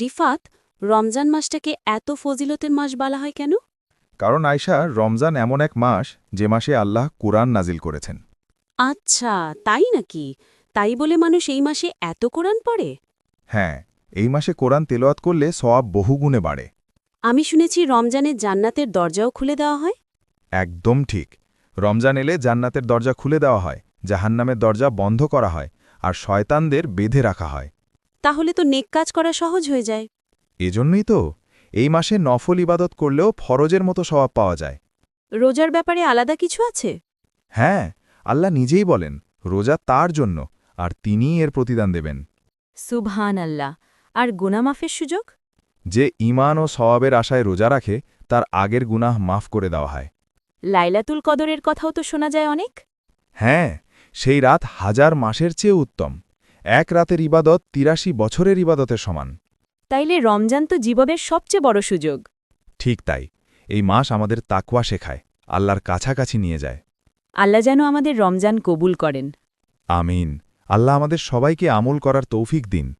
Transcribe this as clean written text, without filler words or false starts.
রিফাত, রমজান মাসটাকে এত ফজিলতের মাস বলা হয় কেন? কারণ আয়শা, রমজান এমন এক মাস যে মাসে আল্লাহ কুরআন নাজিল করেছেন। আচ্ছা, তাই নাকি? তাই বলে মানুষ এই মাসে এত কোরআন পড়ে? হ্যাঁ, এই মাসে কোরআন তেলাওয়াত করলে সওয়াব বহুগুণে বাড়ে। আমি শুনেছি রমজানে জান্নাতের দরজাও খুলে দেওয়া হয়। একদম ঠিক। রমজান এলে জান্নাতের দরজা খুলে দেওয়া হয়, জাহান্নামের দরজা বন্ধ করা হয়, আর শয়তানদের বেঁধে রাখা হয়। তাহলে তো নেক কাজ করা সহজ হয়ে যায়। এজন্যই তো এই মাসে নফল ইবাদত করলেও ফরজের মতো সওয়াব পাওয়া যায়। রোজার ব্যাপারে আলাদা কিছু আছে? হ্যাঁ, আল্লাহ নিজেই বলেন, রোজা তার জন্য, আর তিনিই এর প্রতিদান দেবেন। সুবহান আল্লাহ। আর গুনামাফের সুযোগ? যে ঈমান ও সওয়াবের আশায় রোজা রাখে, তার আগের গুনাহ মাফ করে দেওয়া হয়। লাইলাতুল কদরের কথাও তো শোনা যায় অনেক। হ্যাঁ, সেই রাত 1000 মাসের চেয়ে উত্তম। এক রাতের ইবাদত ৮৩ বছরের ইবাদতের সমান। তাইলে রমজান তো জীবনের সবচেয়ে বড় সুযোগ। ঠিক তাই, এই মাস আমাদের তাকওয়া শেখায়, আল্লাহর কাছাকাছি নিয়ে যায়। আল্লাহ যেন আমাদের রমজান কবুল করেন। আমিন। আল্লাহ আমাদের সবাইকে আমল করার তৌফিক দিন।